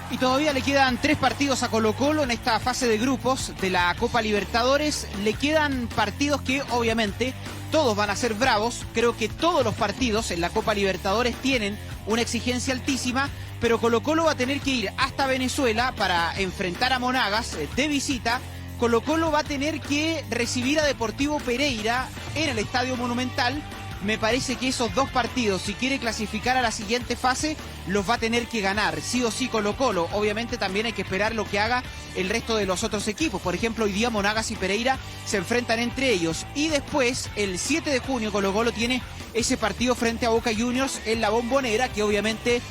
Y todavía le quedan 3 partidos a Colo-Colo en esta fase de grupos de la Copa Libertadores. Le quedan partidos que obviamente todos van a ser bravos. Creo que todos los partidos en la Copa Libertadores tienen una exigencia altísima, pero Colo-Colo va a tener que ir hasta Venezuela para enfrentar a Monagas de visita. Colo-Colo va a tener que recibir a Deportivo Pereira en el Estadio Monumental. Me parece que esos 2 partidos, si quiere clasificar a la siguiente fase, los va a tener que ganar, sí o sí Colo-Colo. Obviamente también hay que esperar lo que haga el resto de los otros equipos. Por ejemplo, hoy día Monagas y Pereira se enfrentan entre ellos. Y después, el 7 de junio, Colo-Colo tiene ese partido frente a Boca Juniors en la Bombonera, que obviamente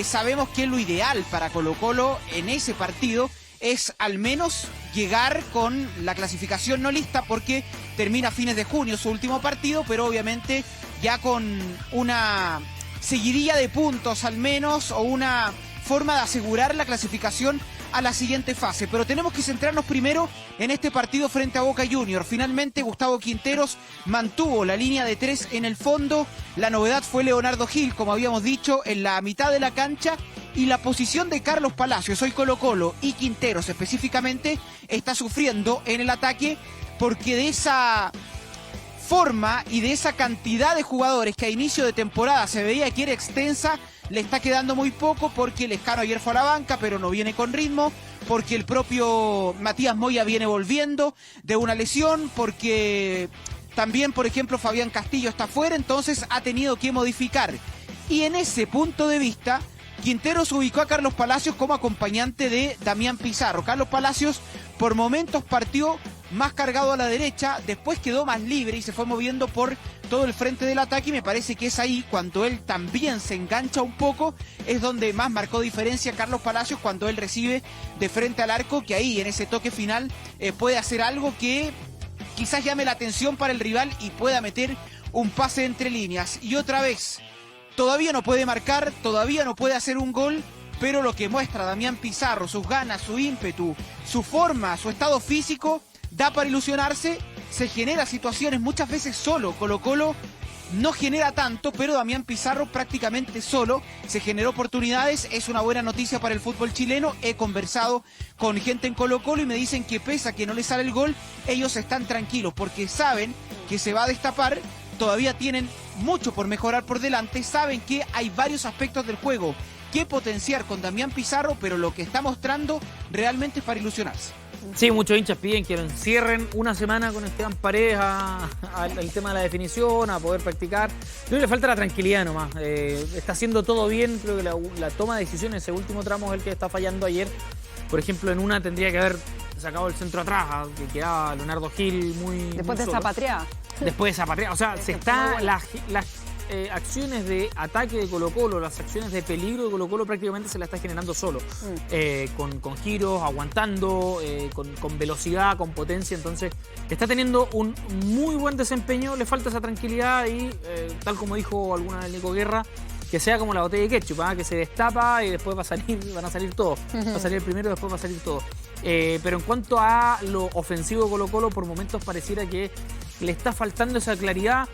sabemos que lo ideal para Colo-Colo en ese partido es al menos llegar con la clasificación no lista, porque termina a fines de junio su último partido, pero obviamente ya con una seguidilla de puntos al menos, o una forma de asegurar la clasificación a la siguiente fase. Pero tenemos que centrarnos primero en este partido frente a Boca Juniors. Finalmente Gustavo Quinteros mantuvo la línea de 3 en el fondo. La novedad fue Leonardo Gil, como habíamos dicho, en la mitad de la cancha. Y la posición de Carlos Palacios, hoy Colo-Colo, y Quinteros específicamente, está sufriendo en el ataque, porque de esa forma y de esa cantidad de jugadores que a inicio de temporada se veía que era extensa, le está quedando muy poco, porque Lescano ayer fue a la banca, pero no viene con ritmo, porque el propio Matías Moya viene volviendo de una lesión, porque también, por ejemplo, Fabián Castillo está fuera, entonces ha tenido que modificar. Y en ese punto de vista, Quinteros ubicó a Carlos Palacios como acompañante de Damián Pizarro. Carlos Palacios por momentos partió más cargado a la derecha, después quedó más libre y se fue moviendo por todo el frente del ataque, y me parece que es ahí cuando él también se engancha un poco, es donde más marcó diferencia Carlos Palacios, cuando él recibe de frente al arco, que ahí en ese toque final puede hacer algo que quizás llame la atención para el rival y pueda meter un pase entre líneas. Y otra vez, todavía no puede marcar, todavía no puede hacer un gol, pero lo que muestra Damián Pizarro, sus ganas, su ímpetu, su forma, su estado físico, da para ilusionarse. Se genera situaciones muchas veces solo. Colo-Colo no genera tanto, pero Damián Pizarro prácticamente solo se generó oportunidades. Es una buena noticia para el fútbol chileno. He conversado con gente en Colo-Colo y me dicen que pese a que no les sale el gol, ellos están tranquilos porque saben que se va a destapar. Todavía tienen mucho por mejorar por delante, saben que hay varios aspectos del juego que potenciar con Damián Pizarro, pero lo que está mostrando realmente es para ilusionarse. Sí, muchos hinchas piden que lo encierren una semana con Esteban Paredes al tema de la definición, a poder practicar. Creo que le falta la tranquilidad nomás. Está haciendo todo bien, creo que la toma de decisiones, ese último tramo es el que está fallando ayer. Por ejemplo, en una tendría que haber sacado el centro atrás, que quedaba Leonardo Gil muy después de esa patria. Después de esa patria. O sea, se está las acciones de ataque de Colo-Colo, las acciones de peligro de Colo-Colo prácticamente se la está generando solo. Con giros, aguantando, con velocidad, con potencia. Entonces, está teniendo un muy buen desempeño, le falta esa tranquilidad y, tal como dijo alguna vez Nico Guerra, que sea como la botella de ketchup, que se destapa y después van a salir todos. Va a salir el primero y después va a salir todo. Pero en cuanto a lo ofensivo de Colo-Colo, por momentos pareciera que le está faltando esa claridad.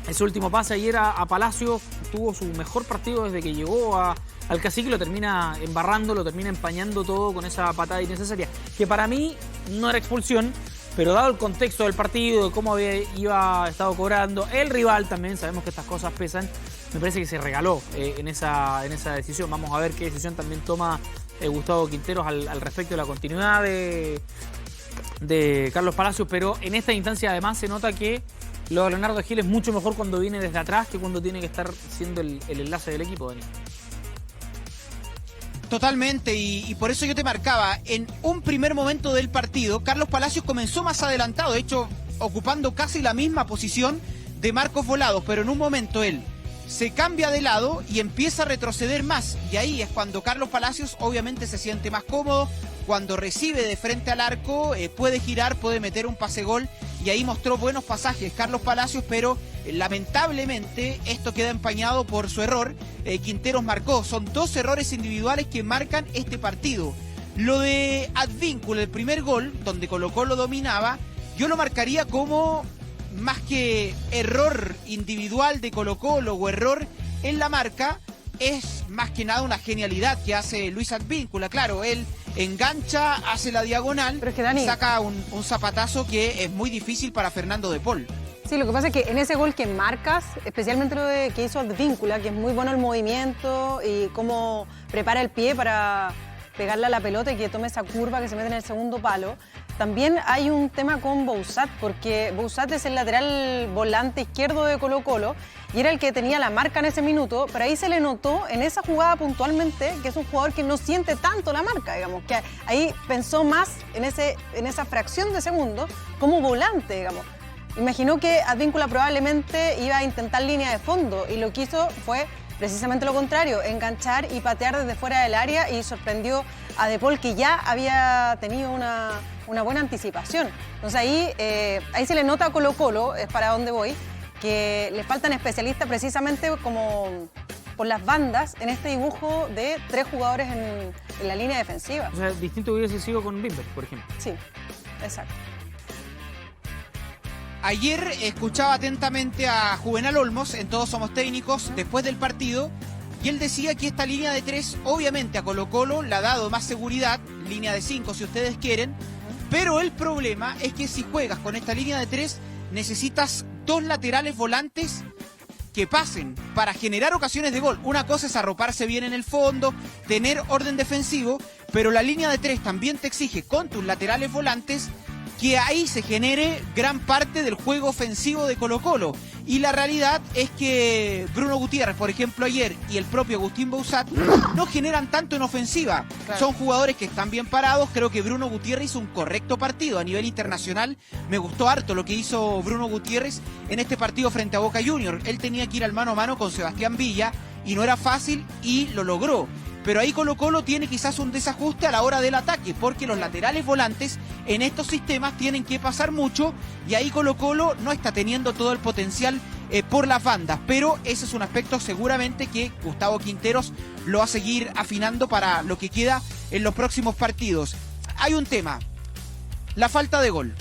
Ese último pase ayer a Palacio tuvo su mejor partido desde que llegó al Cacique, lo termina embarrando, lo termina empañando todo con esa patada innecesaria, que para mí no era expulsión, pero dado el contexto del partido, de cómo iba estado cobrando, el rival también, sabemos que estas cosas pesan, me parece que se regaló en esa decisión. Vamos a ver qué decisión también toma Gustavo Quinteros al respecto de la continuidad de Carlos Palacios, pero en esta instancia además se nota que lo de Leonardo Gil es mucho mejor cuando viene desde atrás que cuando tiene que estar siendo el enlace del equipo, Dani. Totalmente, y por eso yo te marcaba, en un primer momento del partido, Carlos Palacios comenzó más adelantado, de hecho, ocupando casi la misma posición de Marcos Volados, pero en un momento él se cambia de lado y empieza a retroceder más, y ahí es cuando Carlos Palacios obviamente se siente más cómodo, cuando recibe de frente al arco, puede girar, puede meter un pase-gol, y ahí mostró buenos pasajes Carlos Palacios, pero lamentablemente esto queda empañado por su error. Quinteros marcó, son 2 errores individuales que marcan este partido. Lo de Advíncula, el primer gol, donde Colo-Colo dominaba, yo lo marcaría como más que error individual de Colo-Colo o error en la marca, es más que nada una genialidad que hace Luis Advíncula. Claro, él engancha, hace la diagonal, pero es que, Dani, y saca un zapatazo que es muy difícil para Fernando de Paul. Sí, lo que pasa es que en ese gol que marcas, especialmente lo que hizo Advíncula, que es muy bueno el movimiento y cómo prepara el pie para pegarle a la pelota y que tome esa curva que se mete en el segundo palo. También hay un tema con Bouzat, porque Bouzat es el lateral volante izquierdo de Colo-Colo y era el que tenía la marca en ese minuto, pero ahí se le notó en esa jugada puntualmente que es un jugador que no siente tanto la marca, digamos, que ahí pensó más en esa fracción de segundo como volante, digamos. Imaginó que Advíncula probablemente iba a intentar línea de fondo y lo que hizo fue precisamente lo contrario, enganchar y patear desde fuera del área y sorprendió a De Paul, que ya había tenido una buena anticipación. Entonces ahí se le nota a Colo-Colo, es para donde voy, que le faltan especialistas precisamente como por las bandas en este dibujo de 3 jugadores en la línea defensiva. O sea, distinto hubiese sido con Bimber, por ejemplo. Sí, exacto. Ayer escuchaba atentamente a Juvenal Olmos en Todos Somos Técnicos después del partido y él decía que esta línea de 3 obviamente a Colo-Colo le ha dado más seguridad, línea de 5 si ustedes quieren, pero el problema es que si juegas con esta línea de 3 necesitas 2 laterales volantes que pasen para generar ocasiones de gol. Una cosa es arroparse bien en el fondo, tener orden defensivo, pero la línea de 3 también te exige con tus laterales volantes que ahí se genere gran parte del juego ofensivo de Colo-Colo. Y la realidad es que Bruno Gutiérrez, por ejemplo, ayer, y el propio Agustín Bouzat no generan tanto en ofensiva. Claro. Son jugadores que están bien parados. Creo que Bruno Gutiérrez hizo un correcto partido a nivel internacional. Me gustó harto lo que hizo Bruno Gutiérrez en este partido frente a Boca Juniors. Él tenía que ir al mano a mano con Sebastián Villa y no era fácil y lo logró. Pero ahí Colo-Colo tiene quizás un desajuste a la hora del ataque, porque los laterales volantes en estos sistemas tienen que pasar mucho y ahí Colo-Colo no está teniendo todo el potencial por las bandas. Pero ese es un aspecto seguramente que Gustavo Quinteros lo va a seguir afinando para lo que queda en los próximos partidos. Hay un tema, la falta de gol.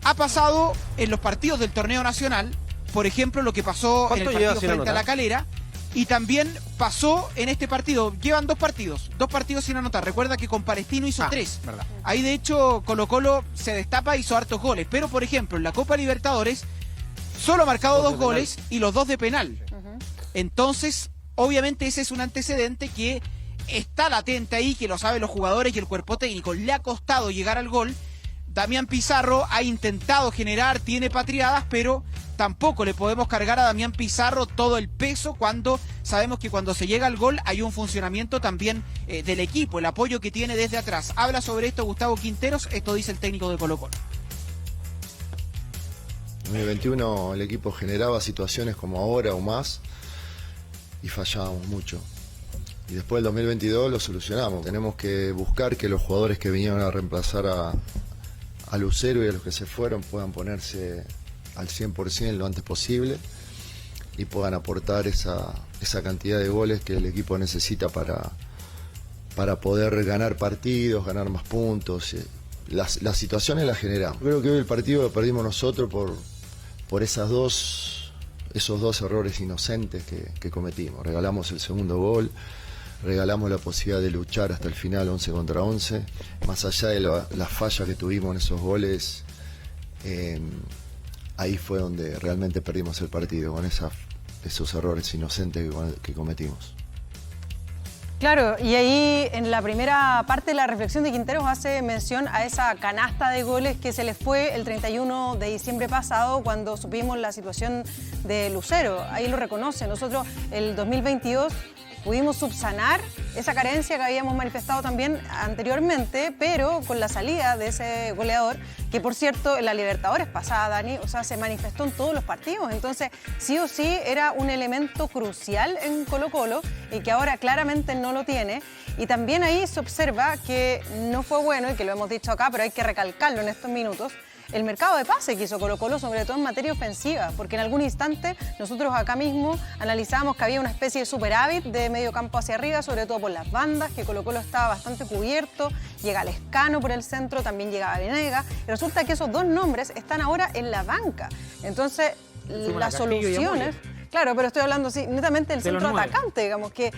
Ha pasado en los partidos del torneo nacional, por ejemplo, lo que pasó en el partido frente a La Calera. Y también pasó en este partido. Llevan dos partidos sin anotar. Recuerda que con Palestino hizo 3. Verdad. Ahí de hecho Colo-Colo se destapa, hizo hartos goles. Pero por ejemplo en la Copa Libertadores solo ha marcado 2 goles y los 2 de penal. Entonces obviamente ese es un antecedente que está latente ahí, que lo saben los jugadores y el cuerpo técnico. Le ha costado llegar al gol. Damián Pizarro ha intentado generar, tiene patriadas, pero tampoco le podemos cargar a Damián Pizarro todo el peso cuando sabemos que cuando se llega al gol hay un funcionamiento también del equipo, el apoyo que tiene desde atrás. Habla sobre esto Gustavo Quinteros, esto dice el técnico de Colo-Colo. En 2021 el equipo generaba situaciones como ahora o más y fallábamos mucho. Y después del 2022 lo solucionamos. Tenemos que buscar que los jugadores que vinieron a reemplazar a Lucero y a los que se fueron puedan ponerse al 100% lo antes posible y puedan aportar esa cantidad de goles que el equipo necesita para poder ganar partidos, ganar más puntos. Las situaciones las generamos. Creo que hoy el partido lo perdimos nosotros por esos dos errores inocentes que cometimos. Regalamos el segundo gol, regalamos la posibilidad de luchar hasta el final 11 contra 11. Más allá de las fallas que tuvimos en esos goles, ahí fue donde realmente perdimos el partido, con esos errores inocentes que cometimos. Claro, y ahí en la primera parte de la reflexión de Quinteros hace mención a esa canasta de goles que se les fue el 31 de diciembre pasado cuando supimos la situación de Lucero. Ahí lo reconoce. Nosotros el 2022 pudimos subsanar esa carencia que habíamos manifestado también anteriormente, pero con la salida de ese goleador, que por cierto en la Libertadores pasada, Dani, o sea, se manifestó en todos los partidos. Entonces, sí o sí era un elemento crucial en Colo-Colo y que ahora claramente no lo tiene. Y también ahí se observa que no fue bueno, y que lo hemos dicho acá, pero hay que recalcarlo en estos minutos, el mercado de pase que hizo Colo-Colo, sobre todo en materia ofensiva, porque en algún instante nosotros acá mismo analizábamos que había una especie de superávit de medio campo hacia arriba, sobre todo por las bandas, que Colo-Colo estaba bastante cubierto, llega Lescano por el centro, también llegaba Venegas, y resulta que esos 2 nombres están ahora en la banca. Entonces, las soluciones... Claro, pero estoy hablando así, netamente del De los centro 9. atacante, digamos que...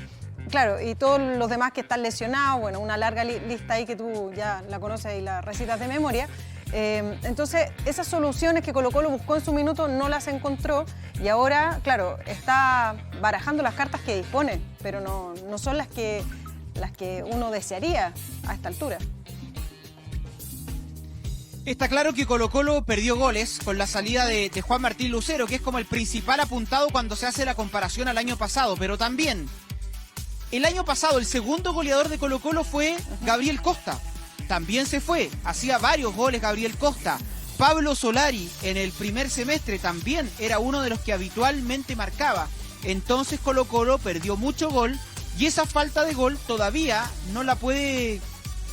Claro, y todos los demás que están lesionados, bueno, una larga lista ahí que tú ya la conoces y la recitas de memoria. Entonces, esas soluciones que Colo-Colo buscó en su minuto no las encontró y ahora, claro, está barajando las cartas que dispone, pero no son las que uno desearía a esta altura. Está claro que Colo-Colo perdió goles con la salida de Juan Martín Lucero, que es como el principal apuntado cuando se hace la comparación al año pasado, pero también el año pasado el segundo goleador de Colo-Colo fue Gabriel Costa. También se fue, hacía varios goles Gabriel Costa. Pablo Solari en el primer semestre también era uno de los que habitualmente marcaba. Entonces Colo-Colo perdió mucho gol y esa falta de gol todavía no la puede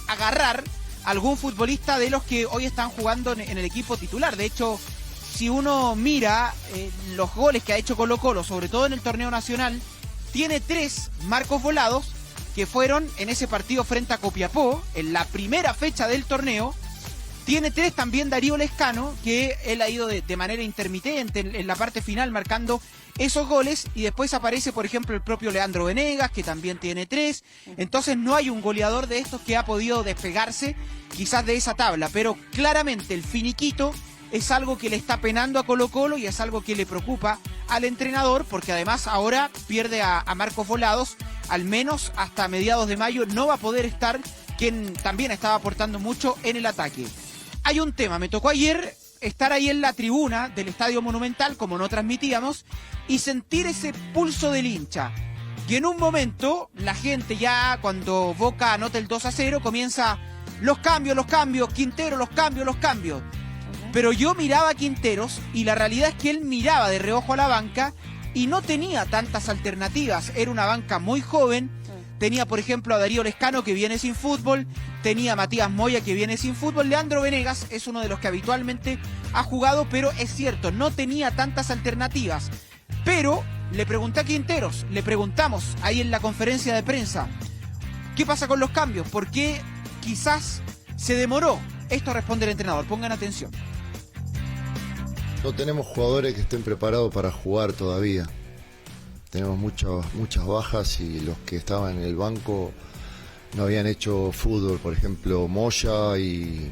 agarrar algún futbolista de los que hoy están jugando en el equipo titular. De hecho, si uno mira los goles que ha hecho Colo-Colo, sobre todo en el torneo nacional, tiene 3 marcos volados que fueron en ese partido frente a Copiapó, en la primera fecha del torneo. Tiene 3 también Darío Lescano, que él ha ido de manera intermitente en la parte final marcando esos goles. Y después aparece, por ejemplo, el propio Leandro Venegas, que también tiene 3. Entonces no hay un goleador de estos que ha podido despegarse quizás de esa tabla. Pero claramente el finiquito es algo que le está penando a Colo-Colo y es algo que le preocupa al entrenador, porque además ahora pierde a Marcos Volados, al menos hasta mediados de mayo no va a poder estar, quien también estaba aportando mucho en el ataque. Hay un tema, me tocó ayer estar ahí en la tribuna del Estadio Monumental, como no transmitíamos, y sentir ese pulso del hincha. Y en un momento, la gente ya cuando Boca anota el 2-0, comienza los cambios, Quintero, los cambios. Pero yo miraba a Quinteros y la realidad es que él miraba de reojo a la banca y no tenía tantas alternativas. Era una banca muy joven. Tenía, por ejemplo, a Darío Lescano, que viene sin fútbol. Tenía a Matías Moya, que viene sin fútbol. Leandro Venegas es uno de los que habitualmente ha jugado, pero es cierto, no tenía tantas alternativas. Pero le pregunté a Quinteros, le preguntamos ahí en la conferencia de prensa, ¿qué pasa con los cambios? ¿Por qué quizás se demoró? Esto responde el entrenador, pongan atención. No tenemos jugadores que estén preparados para jugar todavía. Tenemos muchas bajas y los que estaban en el banco no habían hecho fútbol. Por ejemplo, Moya y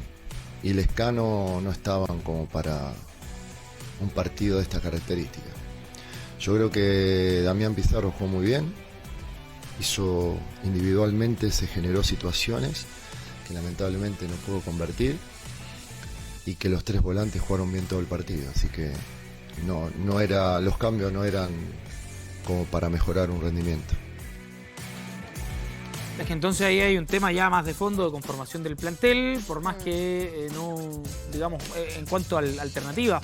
Lescano no estaban como para un partido de esta característica. Yo creo que Damián Pizarro jugó muy bien. Hizo individualmente, se generó situaciones que lamentablemente no pudo convertir. Y que los 3 volantes jugaron bien todo el partido, así que los cambios no eran como para mejorar un rendimiento. Es que entonces ahí hay un tema ya más de fondo de conformación del plantel, por más que no, digamos, en cuanto a alternativa,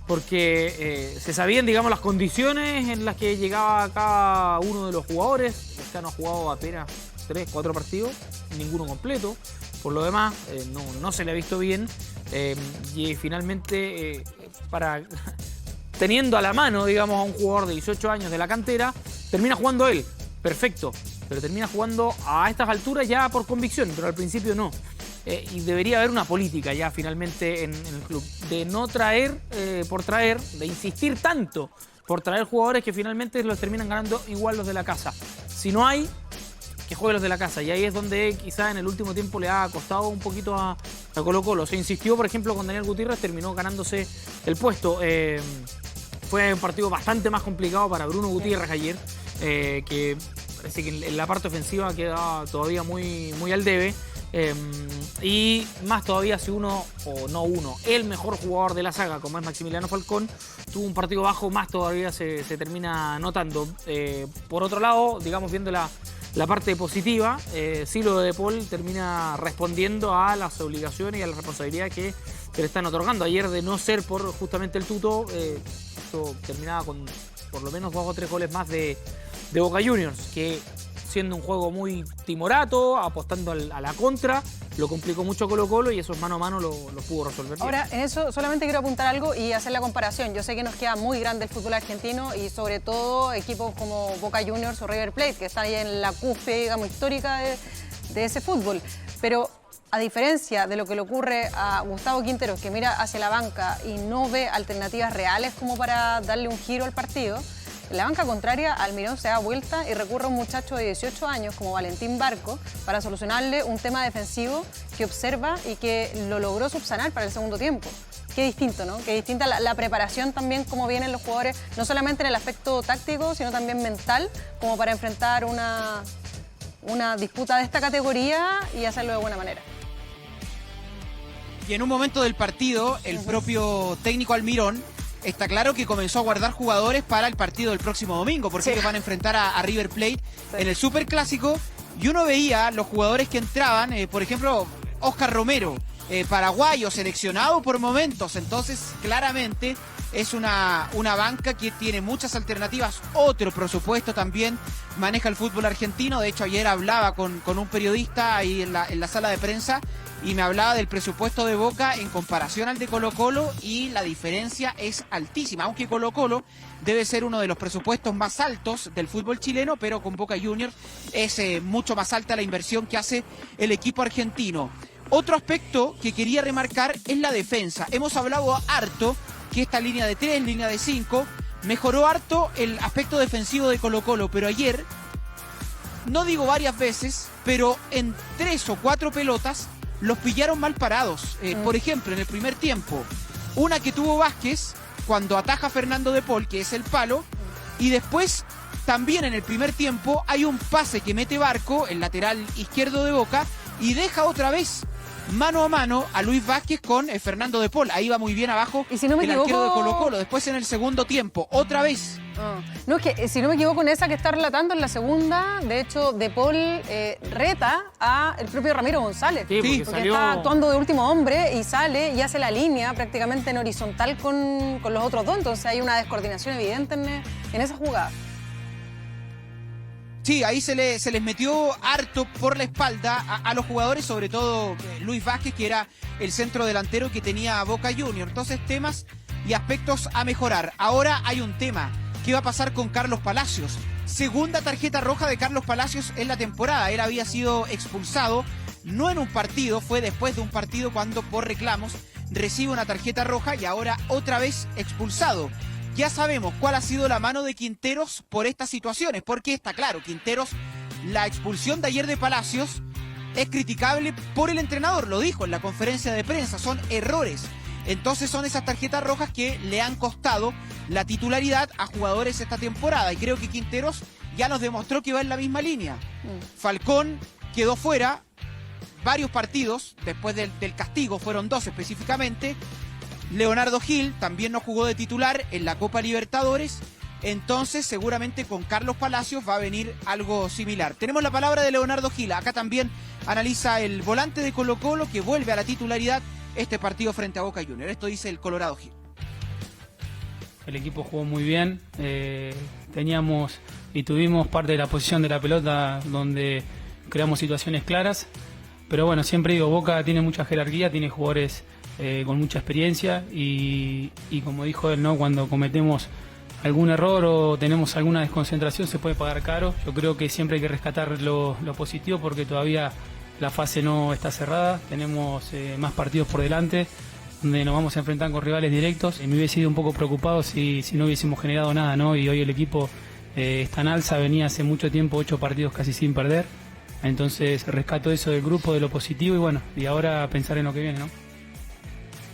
porque se sabían, digamos, las condiciones en las que llegaba cada uno de los jugadores. Lescano ha jugado apenas 3, 4 partidos, ninguno completo. Por lo demás, no se le ha visto bien. Y finalmente, teniendo a la mano, digamos, a un jugador de 18 años de la cantera, termina jugando él, perfecto, pero termina jugando a estas alturas ya por convicción, pero al principio no. Y debería haber una política ya finalmente en el club, de no traer por traer, de insistir tanto por traer jugadores que finalmente los terminan ganando igual los de la casa. Si no hay, que juegue los de la casa, y ahí es donde quizá en el último tiempo le ha costado un poquito a Colo-Colo. Se insistió, por ejemplo, con Daniel Gutiérrez, terminó ganándose el puesto. Fue un partido bastante más complicado para Bruno Gutiérrez ayer, que parece que en la parte ofensiva queda todavía muy al debe. Y más todavía si el mejor jugador de la saga, como es Maximiliano Falcón, tuvo un partido bajo, más todavía se termina notando. Por otro lado, digamos, viendo la parte positiva, Silo de Paul termina respondiendo a las obligaciones y a las responsabilidades que le están otorgando. Ayer, de no ser por justamente el tuto, esto terminaba con por lo menos 2 o 3 goles más de Boca Juniors, que siendo un juego muy timorato, apostando a la contra, lo complicó mucho a Colo-Colo y esos mano a mano lo pudo resolver bien. Ahora, en eso solamente quiero apuntar algo y hacer la comparación. Yo sé que nos queda muy grande el fútbol argentino y sobre todo equipos como Boca Juniors o River Plate, que están ahí en la cúspide, digamos, histórica de ese fútbol. Pero a diferencia de lo que le ocurre a Gustavo Quinteros, que mira hacia la banca y no ve alternativas reales como para darle un giro al partido, En la banca contraria, Almirón se da vuelta y recurre a un muchacho de 18 años como Valentín Barco para solucionarle un tema defensivo que observa y que lo logró subsanar para el segundo tiempo. Qué distinto, ¿no? Qué distinta la preparación también, cómo vienen los jugadores, no solamente en el aspecto táctico, sino también mental, como para enfrentar una disputa de esta categoría y hacerlo de buena manera. Y en un momento del partido, el propio técnico Almirón está claro que comenzó a guardar jugadores para el partido del próximo domingo, porque ellos van a enfrentar a River Plate en el Superclásico, y uno veía los jugadores que entraban, por ejemplo, Oscar Romero, paraguayo, seleccionado por momentos, entonces claramente es una banca que tiene muchas alternativas, otro presupuesto también maneja el fútbol argentino. De hecho, ayer hablaba con un periodista ahí en la sala de prensa y me hablaba del presupuesto de Boca en comparación al de Colo-Colo, y la diferencia es altísima, aunque Colo-Colo debe ser uno de los presupuestos más altos del fútbol chileno, pero con Boca Juniors es mucho más alta la inversión que hace el equipo argentino. Otro aspecto que quería remarcar es la defensa. Hemos hablado harto que esta línea de 3, línea de 5, mejoró harto el aspecto defensivo de Colo-Colo, pero ayer, no digo varias veces, pero en 3 o 4 pelotas los pillaron mal parados. Por ejemplo, en el primer tiempo, una que tuvo Vázquez cuando ataja a Fernando de Paul, que es el palo, y después también en el primer tiempo hay un pase que mete Barco, el lateral izquierdo de Boca, y deja otra vez mano a mano a Luis Vázquez con Fernando de Paul. Ahí va muy bien abajo y si no me el arquero de Colo-Colo. Después en el segundo tiempo, otra vez. No, es que si no me equivoco, en esa que está relatando, en la segunda, de hecho, De Paul reta a el propio Ramiro González. Sí, porque está actuando de último hombre y sale y hace la línea prácticamente en horizontal con los otros dos. Entonces hay una descoordinación evidente en esa jugada. Sí, ahí se les metió harto por la espalda a los jugadores, sobre todo Luis Vázquez, que era el centro delantero que tenía Boca Juniors. Entonces, temas y aspectos a mejorar. Ahora hay un tema. ¿Qué va a pasar con Carlos Palacios? Segunda tarjeta roja de Carlos Palacios en la temporada. Él había sido expulsado, no en un partido, fue después de un partido cuando por reclamos recibe una tarjeta roja y ahora otra vez expulsado. Ya sabemos cuál ha sido la mano de Quinteros por estas situaciones, porque está claro, Quinteros, la expulsión de ayer de Palacios es criticable por el entrenador, lo dijo en la conferencia de prensa, son errores. Entonces son esas tarjetas rojas que le han costado la titularidad a jugadores esta temporada, y creo que Quinteros ya nos demostró que va en la misma línea. Falcón quedó fuera varios partidos, después del castigo, fueron 2 específicamente. Leonardo Gil también no jugó de titular en la Copa Libertadores, entonces seguramente con Carlos Palacios va a venir algo similar. Tenemos la palabra de Leonardo Gil, acá también analiza el volante de Colo-Colo que vuelve a la titularidad este partido frente a Boca Juniors. Esto dice el Colorado Gil. El equipo jugó muy bien, teníamos y tuvimos parte de la posición de la pelota donde creamos situaciones claras, pero bueno, siempre digo, Boca tiene mucha jerarquía, tiene jugadores con mucha experiencia y como dijo él, ¿no? Cuando cometemos algún error o tenemos alguna desconcentración se puede pagar caro. Yo creo que siempre hay que rescatar lo positivo porque todavía la fase no está cerrada, tenemos más partidos por delante donde nos vamos a enfrentar con rivales directos. Me hubiese sido un poco preocupado si no hubiésemos generado nada, ¿no? Y hoy el equipo está en alza, venía hace mucho tiempo 8 partidos casi sin perder, entonces rescato eso del grupo, de lo positivo y bueno, y ahora pensar en lo que viene, ¿no?